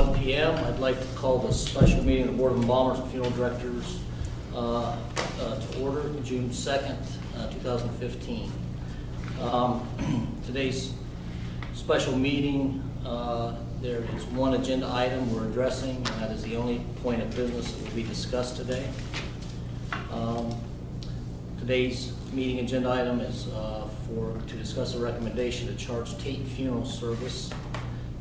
1 p.m. I'd like to call the special meeting of the Board of Embalmers and Funeral Directors to order June 2nd, 2015. Today's special meeting, there is one agenda item we're addressing, and that is the only point of business that will be discussed today. Today's meeting agenda item is to discuss a recommendation to charge Tate Funeral Service,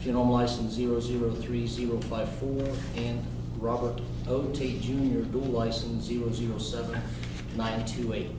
funeral license 003054, and Robert O. Tate Jr. dual license 007928.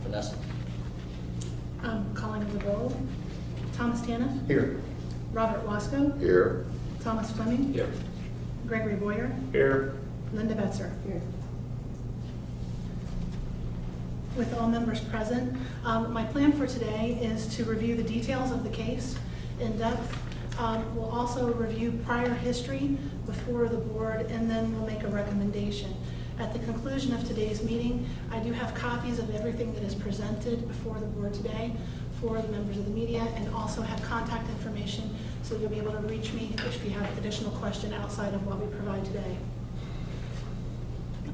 Vanessa. Calling the roll. Thomas Taneff. Here. Robert Wasco. Here. Thomas Fleming. Here. Gregory Boyer. Here. Linda Betzer. Here. With all members present, my plan for today is to review the details of the case in depth. We'll also review prior history before the board, and then we'll make a recommendation. At the conclusion of today's meeting, I do have copies of everything that is presented before the board today for the members of the media, and also have contact information so you'll be able to reach me if you have additional question outside of what we provide today.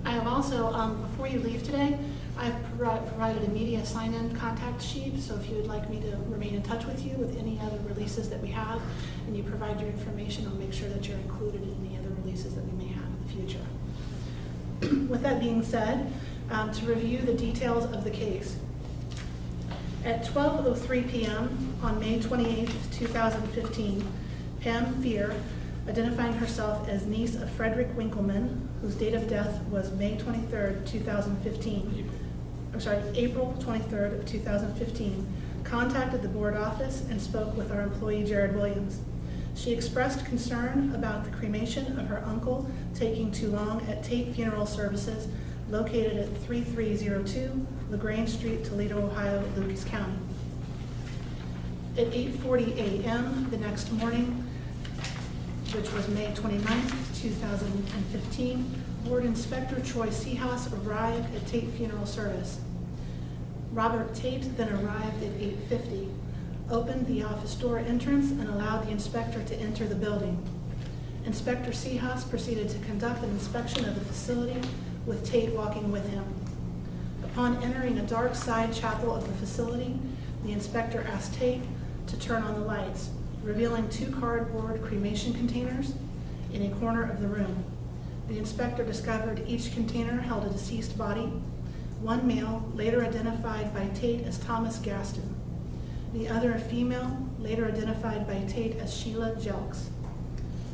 I have also, before you leave today, I've provided a media sign-in contact sheet, so if you would like me to remain in touch with you with any other releases that we have, and you provide your information, I'll make sure that you're included in any other releases that we may have in the future. With that being said, to review the details of the case. At 12:03 p.m. on May 28, 2015, Pam Fear, identifying herself as niece of Frederick Winkleman, whose date of death was May 23rd, 2015. April 23rd of 2015, contacted the board office and spoke with our employee, Jared Williams. She expressed concern about the cremation of her uncle taking too long at Tate Funeral Services, located at 3302 LaGrange Street, Toledo, Ohio, Lucas County. At 8:40 a.m. the next morning, which was May 29th, 2015, Board Inspector Troy Seahouse arrived at Tate Funeral Service. Robert Tate then arrived at 8:50, opened the office door entrance, and allowed the inspector to enter the building. Inspector Seahouse proceeded to conduct an inspection of the facility, with Tate walking with him. Upon entering a dark side chapel of the facility, the inspector asked Tate to turn on the lights, revealing 2 cardboard cremation containers in a corner of the room. The inspector discovered each container held a deceased body, one male, later identified by Tate as Thomas Gaston, the other a female, later identified by Tate as Sheila Jelks.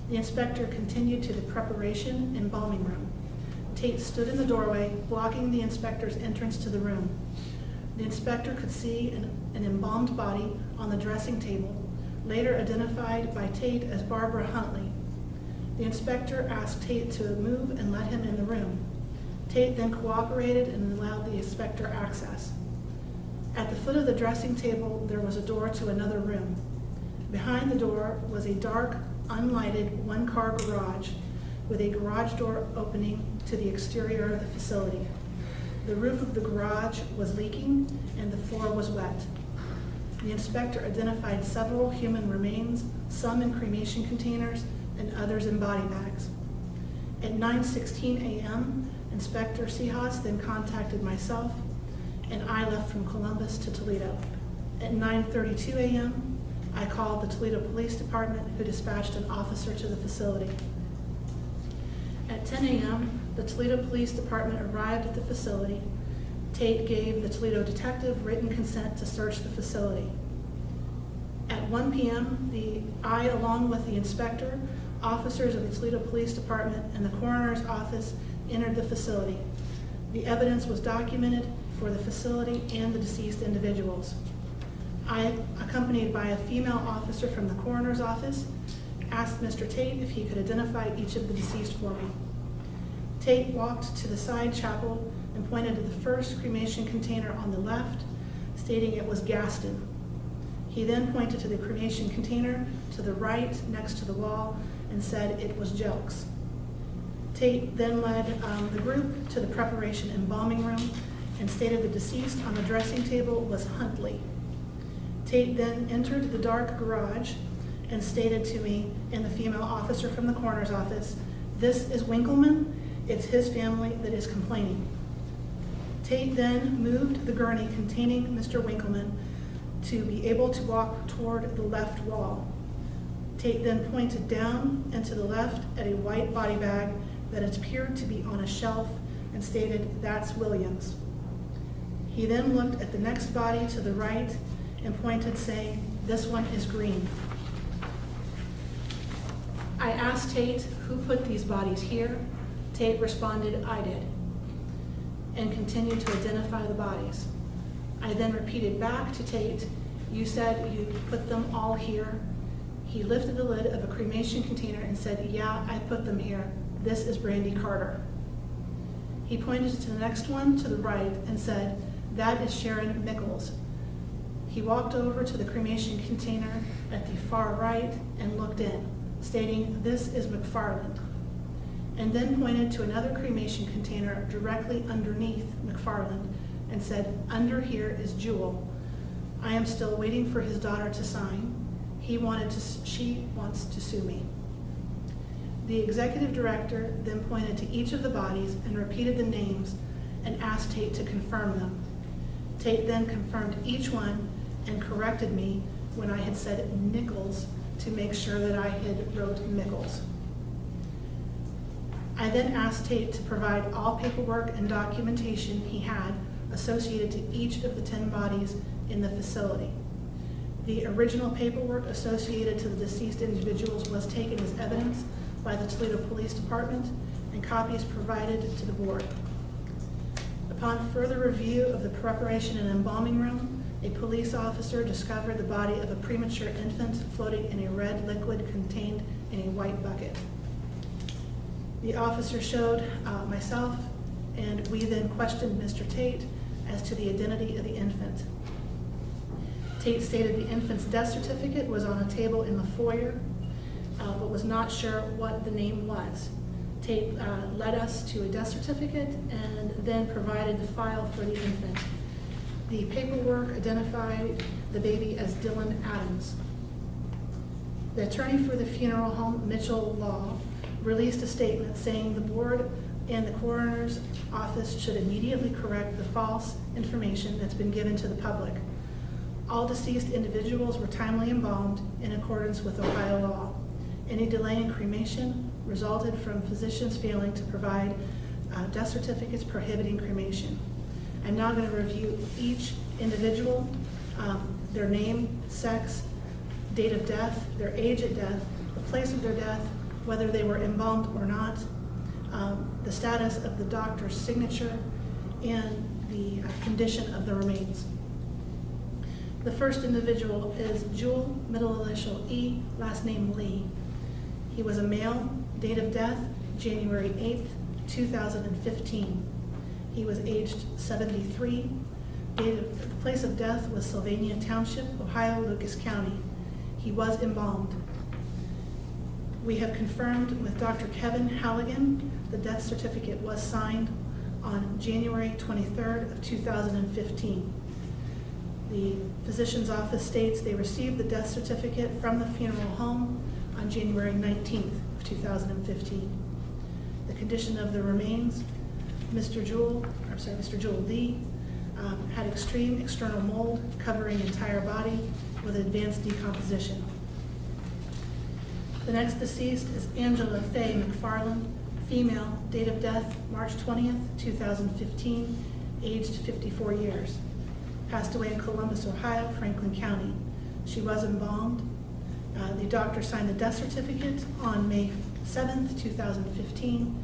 The inspector continued to the preparation embalming room. Tate stood in the doorway, blocking the inspector's entrance to the room. The inspector could see an embalmed body on the dressing table, later identified by Tate as Barbara Huntley. The inspector asked Tate to move and let him in the room. Tate then cooperated and allowed the inspector access. At the foot of the dressing table, there was a door to another room. Behind the door was a dark, unlighted, 1-car garage with a garage door opening to the exterior of the facility. The roof of the garage was leaking and the floor was wet. The inspector identified several human remains, some in cremation containers and others in body bags. At 9:16 a.m., Inspector Seahouse then contacted myself, and I left from Columbus to Toledo. At 9:32 a.m., I called the Toledo Police Department, who dispatched an officer to the facility. At 10 a.m., the Toledo Police Department arrived at the facility. Tate gave the Toledo detective written consent to search the facility. At 1 p.m., I, along with the inspector, officers of the Toledo Police Department, and the coroner's office entered the facility. The evidence was documented for the facility and the deceased individuals. I, accompanied by a female officer from the coroner's office, asked Mr. Tate if he could identify each of the deceased for me. Tate walked to the side chapel and pointed to the first cremation container on the left, stating it was Gaston. He then pointed to the cremation container to the right next to the wall and said it was Jelks. Tate then led the group to the preparation embalming room and stated the deceased on the dressing table was Huntley. Tate then entered the dark garage and stated to me and the female officer from the coroner's office, "This is Winkleman. It's his family that is complaining." Tate then moved the gurney containing Mr. Winkleman to be able to walk toward the left wall. Tate then pointed down and to the left at a white body bag that appeared to be on a shelf and stated, "That's Williams." He then looked at the next body to the right and pointed, saying, "This one is Green." I asked Tate who put these bodies here. Tate responded, "I did," and continued to identify the bodies. I then repeated back to Tate, "You said you put them all here." He lifted the lid of a cremation container and said, "Yeah, I put them here. This is Brandy Carter." He pointed to the next one to the right and said, "That is Sharon Nichols." He walked over to the cremation container at the far right and looked in, stating, "This is Mcfarland," and then pointed to another cremation container directly underneath Mcfarland and said, "Under here is Jewel. I am still waiting for his daughter to sign. She wants to sue me." The executive director then pointed to each of the bodies and repeated the names and asked Tate to confirm them. Tate then confirmed each one and corrected me when I had said Nichols to make sure that I had wrote Nichols. I then asked Tate to provide all paperwork and documentation he had associated to each of the 10 bodies in the facility. The original paperwork associated to the deceased individuals was taken as evidence by the Toledo Police Department and copies provided to the board. Upon further review of the preparation and embalming room, a police officer discovered the body of a premature infant floating in a red liquid contained in a white bucket. The officer showed myself, and we then questioned Mr. Tate as to the identity of the infant. Tate stated the infant's death certificate was on a table in the foyer, but was not sure what the name was. Tate led us to a death certificate and then provided the file for the infant. The paperwork identified the baby as Dylan Adams. The attorney for the funeral home, Mitchell Law, released a statement saying the board and the coroner's office should immediately correct the false information that's been given to the public. All deceased individuals were timely embalmed in accordance with Ohio law. Any delay in cremation resulted from physicians failing to provide death certificates prohibiting cremation. I'm now going to review each individual, their name, sex, date of death, their age at death, the place of their death, whether they were embalmed or not, the status of the doctor's signature, and the condition of the remains. The first individual is Jewel, middle initial E, last name Lee. He was a male, date of death, January 8th, 2015. He was aged 73. The place of death was Sylvania Township, Ohio, Lucas County. He was embalmed. We have confirmed with Dr. Kevin Halligan the death certificate was signed on January 23rd of 2015. The physician's office states they received the death certificate from the funeral home on January 19th of 2015. The condition of the remains, Mr. Jewel Lee had extreme external mold covering entire body with advanced decomposition. The next deceased is Angela Faye Mcfarland, female, date of death March 20th, 2015, aged 54 years. Passed away in Columbus, Ohio, Franklin County. She was embalmed. The doctor signed the death certificate on May 7th, 2015,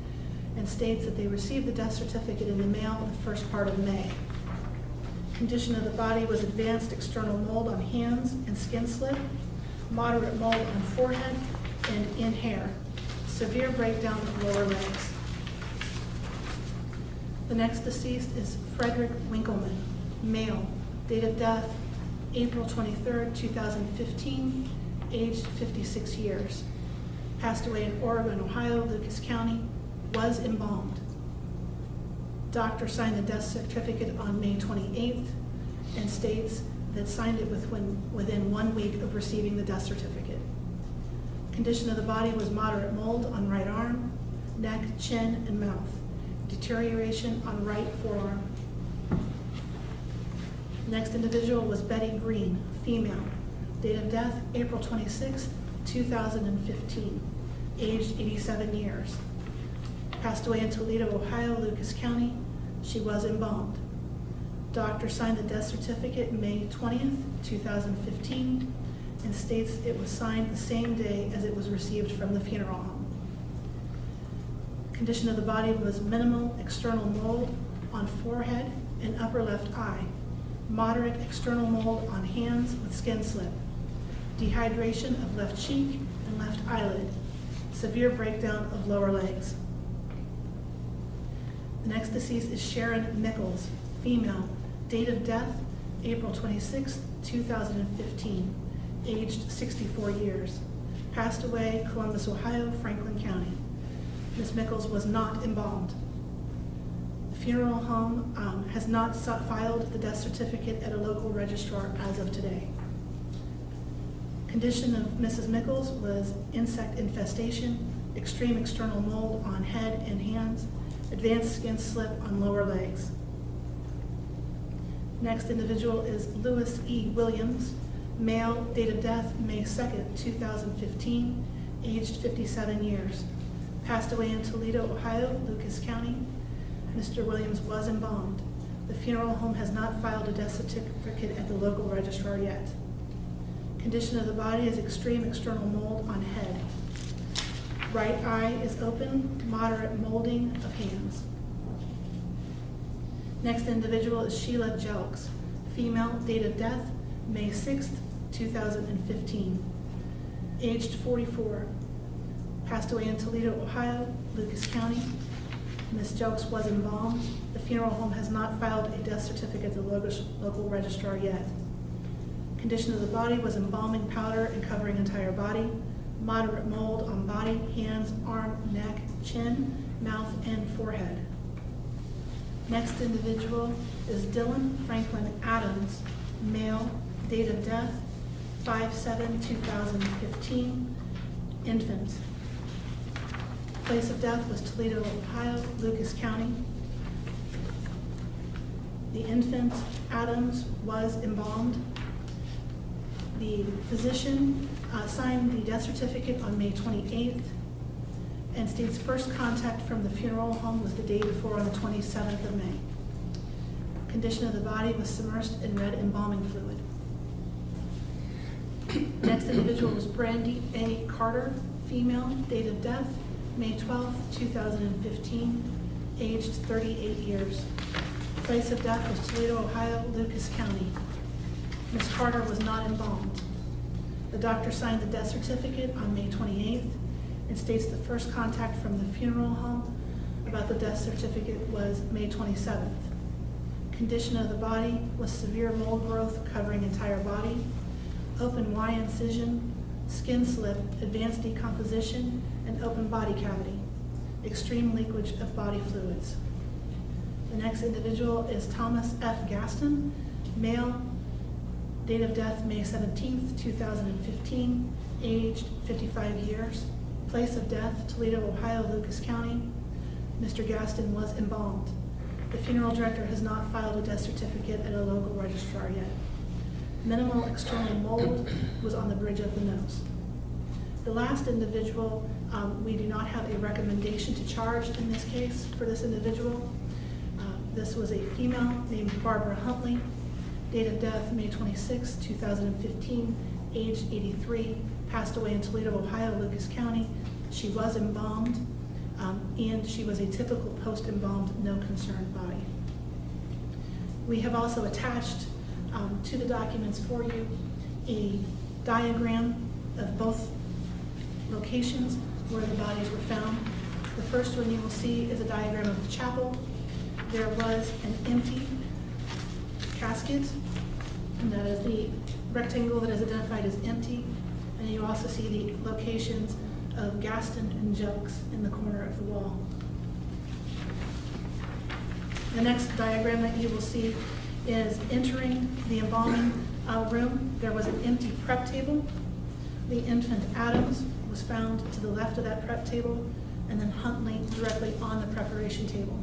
and states that they received the death certificate in the mail the first part of May. Condition of the body was advanced external mold on hands and skin slip, moderate mold on forehead and in hair, severe breakdown of lower legs. The next deceased is Frederick Winkleman, male, date of death April 23rd, 2015, aged 56 years. Passed away in Oregon, Ohio, Lucas County, was embalmed. Doctor signed the death certificate on May 28th and states that signed it within 1 week of receiving the death certificate. Condition of the body was moderate mold on right arm, neck, chin, and mouth. Deterioration on right forearm. Next individual was Betty Green, female. Date of death, April 26, 2015. Aged 87 years. Passed away in Toledo, Ohio, Lucas County. She was embalmed. Doctor signed the death certificate May 20th, 2015, and states it was signed the same day as it was received from the funeral home. Condition of the body was minimal external mold on forehead and upper left eye, moderate external mold on hands with skin slip, dehydration of left cheek and left eyelid, severe breakdown of lower legs. The next deceased is Sharon Nichols, female. Date of death, April 26, 2015. Aged 64 years. Passed away, Columbus, Ohio, Franklin County. Ms. Nichols was not embalmed. The funeral home has not filed the death certificate at a local registrar as of today. Condition of Mrs. Nichols was insect infestation, extreme external mold on head and hands, advanced skin slip on lower legs. Next individual is Lewis E. Williams, male, date of death May 2nd, 2015, aged 57 years. Passed away in Toledo, Ohio, Lucas County. Mr. Williams was embalmed. The funeral home has not filed a death certificate at the local registrar yet. Condition of the body is extreme external mold on head. Right eye is open, moderate molding of hands. Next individual is Sheila Jelks, female, date of death May 6th, 2015, aged 44. Passed away in Toledo, Ohio, Lucas County. Ms. Jelks was embalmed. The funeral home has not filed a death certificate at the local registrar yet. Condition of the body was embalming powder and covering entire body, moderate mold on body, hands, arm, neck, chin, mouth, and forehead. Next individual is Dylan Franklin Adams, male, date of death 5/7/2015, infant. Place of death was Toledo, Ohio, Lucas County. The infant, Adams, was embalmed. The physician signed the death certificate on May 28th and states first contact from the funeral home was the day before on the 27th of May. Condition of the body was submersed in red embalming fluid. Next individual was Brandy A. Carter, female, date of death May 12th, 2015, aged 38 years. Place of death was Toledo, Ohio, Lucas County. Ms. Carter was not embalmed. The doctor signed the death certificate on May 28th and states the first contact from the funeral home about the death certificate was May 27th. Condition of the body was severe mold growth covering entire body, open Y incision, skin slip, advanced decomposition, and open body cavity, extreme leakage of body fluids. The next individual is Thomas F. Gaston, male, date of death May 17th, 2015, aged 55 years. Place of death, Toledo, Ohio, Lucas County. Mr. Gaston was embalmed. The funeral director has not filed a death certificate at a local registrar yet. Minimal external mold was on the bridge of the nose. The last individual, we do not have a recommendation to charge in this case for this individual. This was a female named Barbara Huntley. Date of death, May 26, 2015, aged 83, passed away in Toledo, Ohio, Lucas County. She was embalmed, and she was a typical post-embalmed, no concern body. We have also attached to the documents for you a diagram of both locations where the bodies were found. The first one you will see is a diagram of the chapel. There was an empty casket, and that is the rectangle that is identified as empty. And you also see the locations of Gaston and Jelks in the corner of the wall. The next diagram that you will see is entering the embalming room. There was an empty prep table. The infant Adams was found to the left of that prep table, and then Huntley directly on the preparation table.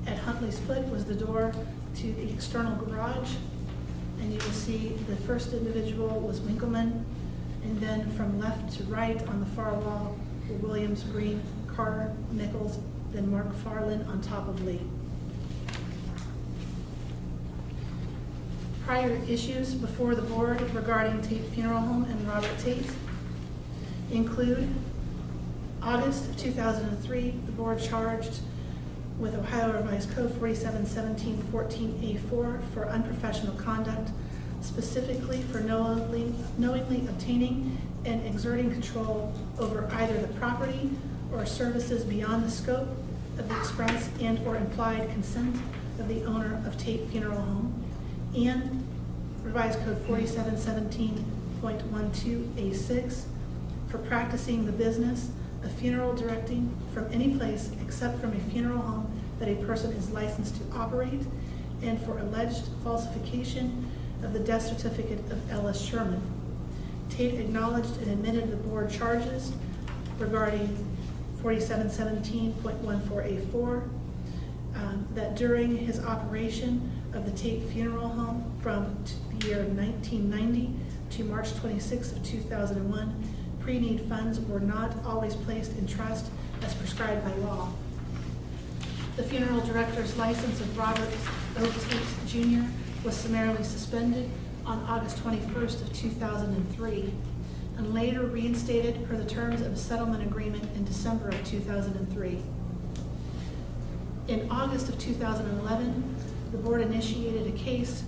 At Huntley's foot was the door to the external garage, and you will see the first individual was Winkleman, and then from left to right on the far wall were Williams, Green, Carter, Nichols, then Mcfarland on top of Lee. Prior issues before the board regarding Tate Funeral Home and Robert Tate include August of 2003, the board charged with Ohio Revised Code 4717-14A4 for unprofessional conduct, specifically for knowingly obtaining and exerting control over either the property or services beyond the scope of the express and or implied consent of the owner of Tate Funeral Home, and Revised Code 4717.12A6 for practicing the business of funeral directing from any place except from a funeral home that a person is licensed to operate, and for alleged falsification of the death certificate of Ellis Sherman. Tate acknowledged and admitted the board charges regarding 4717.14A4, that during his operation of the Tate Funeral Home from the year 1990 to March 26 of 2001, pre-need funds were not always placed in trust as prescribed by law. The funeral director's license of Robert O. Tate Jr. was summarily suspended on August 21st of 2003 and later reinstated per the terms of a settlement agreement in December of 2003. In August of 2011, the board initiated a case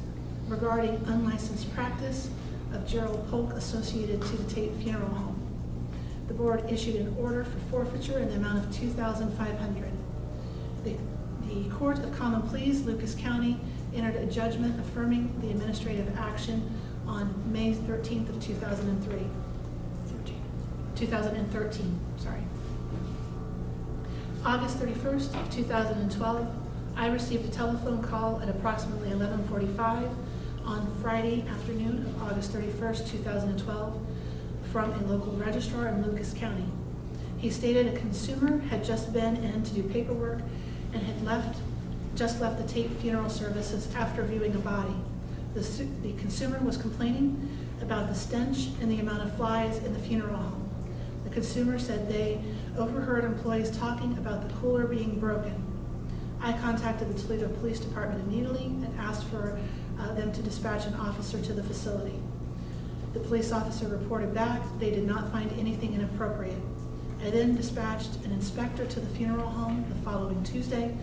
regarding unlicensed practice of Gerald Polk associated to the Tate Funeral Home. The board issued an order for forfeiture in the amount of $2,500. The Court of Common Pleas, Lucas County, entered a judgment affirming the administrative action on May 13th of 2013. August 31st of 2012, I received a telephone call at approximately 11:45 on Friday afternoon of August 31st, 2012, from a local registrar in Lucas County. He stated a consumer had just been in to do paperwork and had just left the Tate Funeral Services after viewing a body. The consumer was complaining about the stench and the amount of flies in the funeral home. The consumer said they overheard employees talking about the cooler being broken. I contacted the Toledo Police Department immediately and asked for them to dispatch an officer to the facility. The police officer reported back they did not find anything inappropriate. I then dispatched an inspector to the funeral home the following Tuesday,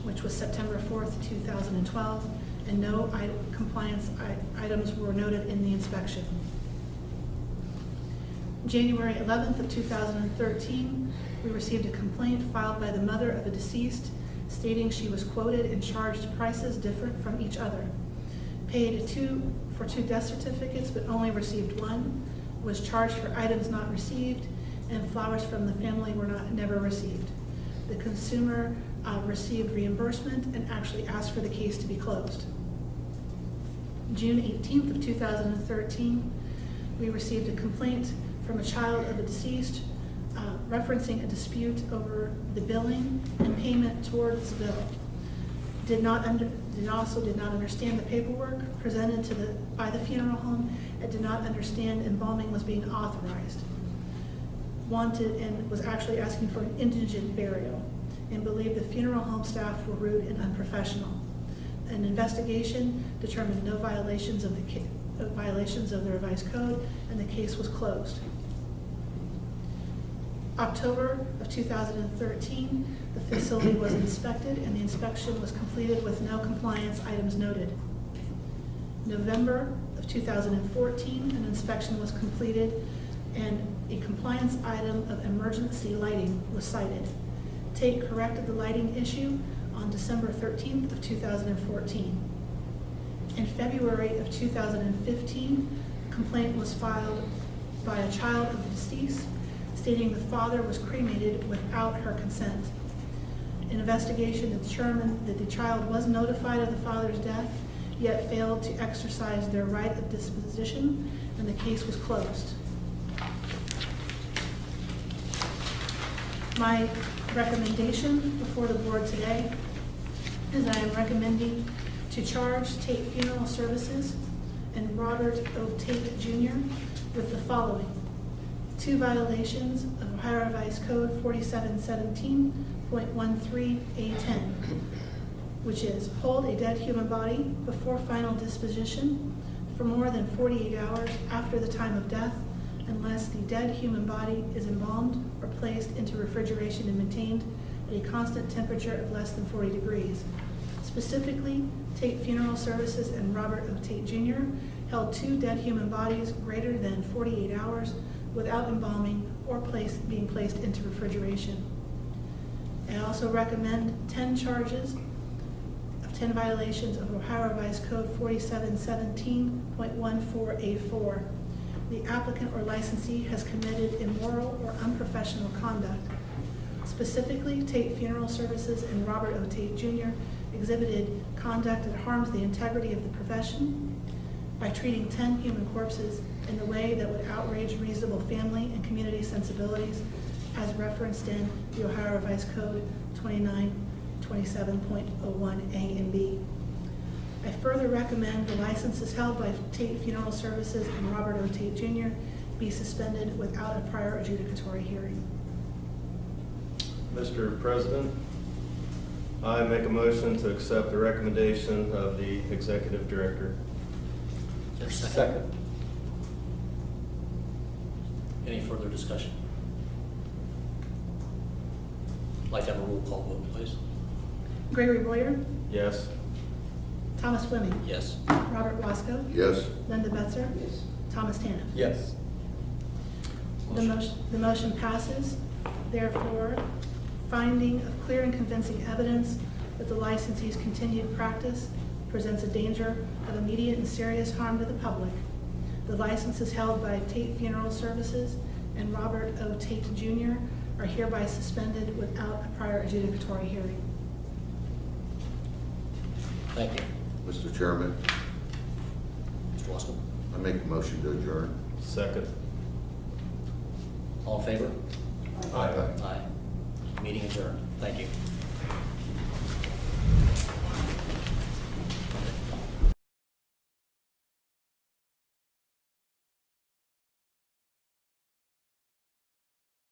which was September 4th, 2012, and no compliance items were noted in the inspection. January 11th of 2013, we received a complaint filed by the mother of a deceased stating she was quoted and charged prices different from each other. Paid for two death certificates but only received one, was charged for items not received, and flowers from the family were never received. The consumer received reimbursement and actually asked for the case to be closed. June 18th of 2013, we received a complaint from a child of the deceased referencing a dispute over the billing and payment towards the bill. Did not understand the paperwork presented by the funeral home, and did not understand embalming was being authorized. Wanted and was actually asking for an indigent burial, and believed the funeral home staff were rude and unprofessional. An investigation determined no violations of the revised code, and the case was closed. October of 2013, the facility was inspected and the inspection was completed with no compliance items noted. November of 2014, an inspection was completed and a compliance item of emergency lighting was cited. Tate corrected the lighting issue on December 13th of 2014. In February of 2015, a complaint was filed by a child of the deceased stating the father was cremated without her consent. An investigation determined that the child was notified of the father's death, yet failed to exercise their right of disposition, and the case was closed. My recommendation before the board today is I am recommending to charge Tate Funeral Services and Robert O. Tate Jr. with the following: 2 violations of Ohio Revised Code 4717.13A10, which is hold a dead human body before final disposition for more than 48 hours after the time of death, unless the dead human body is embalmed or placed into refrigeration and maintained at a constant temperature of less than 40 degrees. Specifically, Tate Funeral Services and Robert O. Tate Jr. held 2 dead human bodies greater than 48 hours without embalming or being placed into refrigeration. I also recommend 10 charges of 10 violations of Ohio Revised Code 4717.14A4. The applicant or licensee has committed immoral or unprofessional conduct. Specifically, Tate Funeral Services and Robert O. Tate Jr. exhibited conduct that harms the integrity of the profession by treating 10 human corpses in a way that would outrage reasonable family and community sensibilities, as referenced in the Ohio Revised Code 2927.01A and B. I further recommend the licenses held by Tate Funeral Services and Robert O. Tate Jr. be suspended without a prior adjudicatory hearing. Mr. President, I make a motion to accept the recommendation of the Executive Director. Is there a second? Any further discussion? I'd like to have a roll call vote, please. Gregory Boyer, Yes. Thomas Fleming, Yes. Robert Wasco, Yes. Linda Betzer, Yes. Thomas Tannen. Yes. The motion passes. Therefore, finding of clear and convincing evidence that the licensee's continued practice presents a danger of immediate and serious harm to the public, the licenses held by Tate Funeral Services and Robert O. Tate Jr. are hereby suspended without a prior adjudicatory hearing. Thank you. Mr. Chairman, Mr. Wasco? I make a motion to adjourn. Second. All in favor? Aye. Aye. Meeting adjourned. Thank you.